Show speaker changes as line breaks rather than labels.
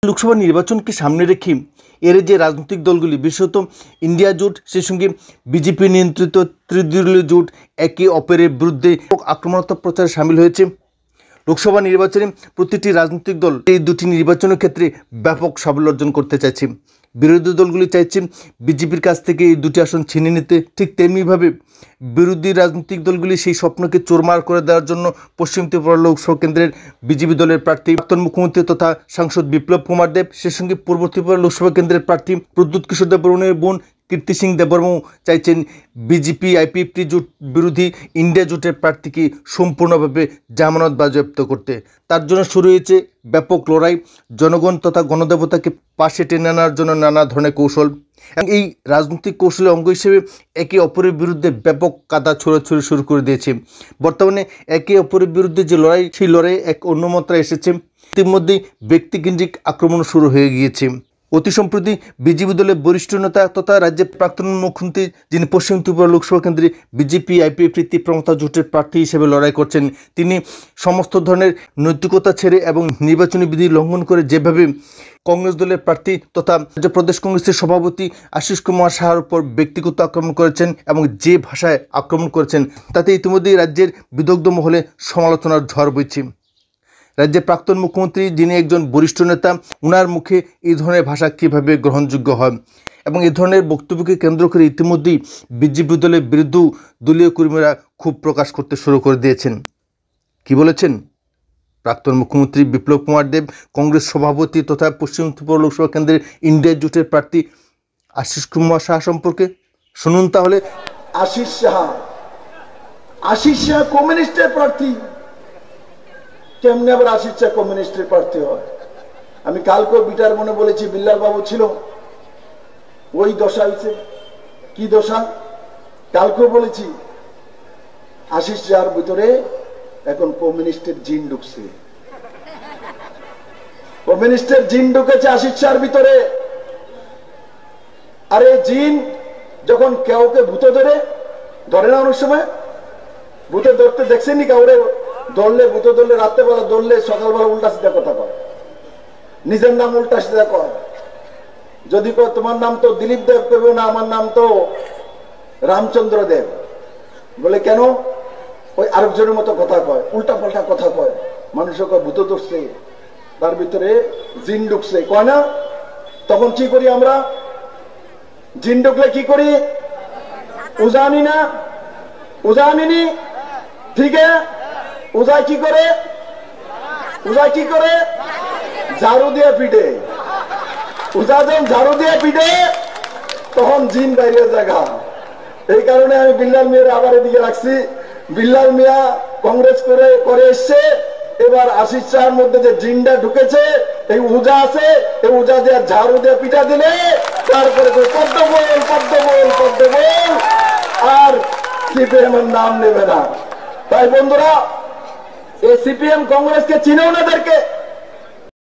লোকসভা নির্বাচনকে সামনে রেখে এর যে রাজনৈতিক দলগুলি বিশেষত ইন্ডিয়া জোট সেই সঙ্গে বিজেপি নিয়ন্ত্রিত ত্রিদলীয় জোট একে অপরের বিরুদ্ধে আক্রমণাত্মক প্রচারে সামিল হয়েছে। লোকসভা নির্বাচনে প্রতিটি রাজনৈতিক দল এই দুটি নির্বাচনের ক্ষেত্রে ব্যাপক সাফল্য অর্জন করতে চাইছে। বিরোধী দলগুলি চাইছে বিজেপির কাছ থেকে এই দুটি আসন ছিনিয়ে নিতে। ঠিক তেমনিভাবে বিরোধী রাজনৈতিক দলগুলি সেই স্বপ্নকে চোরমার করে দেওয়ার জন্য পশ্চিম ত্রিপুরা লোকসভা কেন্দ্রের বিজেপি দলের প্রার্থী প্রাক্তন মুখ্যমন্ত্রী তথা সাংসদ বিপ্লব কুমার দেব, সেই সঙ্গে পূর্ব ত্রিপুরা লোকসভা কেন্দ্রের প্রার্থী প্রদ্যুৎ কিশোর দেববর্মার বোন কীর্তি সিং দেববর্মাও চাইছেন বিজেপি আইপিএফটি জোট বিরোধী ইন্ডিয়া জোটের প্রার্থীকে সম্পূর্ণভাবে জামানত বাজেয়াপ্ত করতে। তার জন্য শুরু হয়েছে ব্যাপক লড়াই, জনগণ তথা গণদেবতাকে পাশে টেনে আনার জন্য নানা ধরনের কৌশল। এই রাজনৈতিক কৌশলের অঙ্গ হিসেবে একে অপরের বিরুদ্ধে ব্যাপক কাদা ছোড়াছুড়ি শুরু করে দিয়েছে। বর্তমানে একে অপরের বিরুদ্ধে যে লড়াই, সেই লড়াই এক অন্য মাত্রায় এসেছে। ইতিমধ্যেই ব্যক্তিকেন্দ্রিক আক্রমণ শুরু হয়ে গিয়েছে। অতি সম্প্রতি বিজেপি দলের বরিষ্ঠ নেতা তথা রাজ্যের প্রাক্তন মুখ্যমন্ত্রী, যিনি পশ্চিম ত্রিপুরা লোকসভা কেন্দ্রে বিজেপি আইপিএফটি তীব্রমতা জোটের প্রার্থী হিসেবে লড়াই করছেন, তিনি সমস্ত ধরনের নৈতিকতা ছেড়ে এবং নির্বাচনী বিধি লঙ্ঘন করে যেভাবে কংগ্রেস দলের প্রার্থী তথা রাজ্য প্রদেশ কংগ্রেসের সভাপতি আশিস কুমার সাহার উপর ব্যক্তিগত আক্রমণ করেছেন এবং যে ভাষায় আক্রমণ করেছেন তাতে ইতিমধ্যেই রাজ্যের বিদগ্ধ মহলে সমালোচনার ঝড় বইছে। রাজ্যের প্রাক্তন মুখ্যমন্ত্রী, যিনি একজন বরিষ্ঠ নেতা, ওনার মুখে এই ধরনের ভাষা কীভাবে গ্রহণযোগ্য হয় এবং এই ধরনের বক্তব্যকে কেন্দ্র করে ইতিমধ্যেই বিজেপি দলের বিরুদ্ধে দলীয় কর্মীরা ক্ষোভ প্রকাশ করতে শুরু করে দিয়েছেন। কি বলেছেন প্রাক্তন মুখ্যমন্ত্রী বিপ্লব কুমার দেব কংগ্রেস সভাপতি তথা পশ্চিম ত্রিপুরা লোকসভা কেন্দ্রের ইন্ডিয়া জোটের প্রার্থী আশিস কুমার সাহা সম্পর্কে? শুনুন তাহলে।
আশিস সাহা কমিউনিস্টের প্রার্থী, কেমনে আবার আশিস সাহা কমিউনিস্টের প্রার্থী হয়? আমি কালকেও বিটার মনে বলেছি, বিল্লাল বাবু ছিল, ওই দশা হয়েছে। কি দশা? কালকেও বলেছি, আশিস সাহার ভিতরে এখন কমিউনিস্টের জিন ঢুকছে। কমিউনিস্টের জিন ঢুকেছে আশিস সাহার ভিতরে। আর এই জিন যখন কেউকে ভূতে ধরে না, অনেক সময় ভূতে ধরতে দেখছেনি কাউরে? ধরলে ভূতে ধরলে রাত্রেবেলা ধরলে সকালবেলা উল্টা সিধা কথা কয়, নিজের নাম উল্টা সিধা কয়। যদি কয় তোমার নাম তো দিলীপ দেব, কেউ না আমার নাম তো রামচন্দ্র দেব, বলে কেন? ওই আরেকজনের মতো কথা কয়, উল্টা পাল্টা কথা কয়। মানুষের কয় ভূত ধরছে, তার ভিতরে জিন ঢুকছে, কয় না? তখন কি করি আমরা? জিন ঢুকলে কি করি? উজা আনি না? উজা আনিনি? ঠিক আছে, উজায় কি করে? উজায় কি করে? ঝাড়ু দিয়ে পিটে। উজা যখন ঝাড়ু দিয়ে পিটে তখন জিন বাইরে জায়গা। এই কারণে আমি বিল্লাল মিয়ার আবার এদিকে রাখছি। বিল্লাল মিয়া কংগ্রেস করে এসছে, এবার আশিস সাহার মধ্যে যে জিনটা ঢুকেছে, এই উজা আছে, এই উজা দিয়ে ঝাড়ু দিয়ে পিটা দিলে তারপরে পদ্ম বল আর সিপিএম নাম নেবে না। তাই বন্ধুরা, এই সিপিএম কংগ্রেসকে চিনেও না, এদেরকে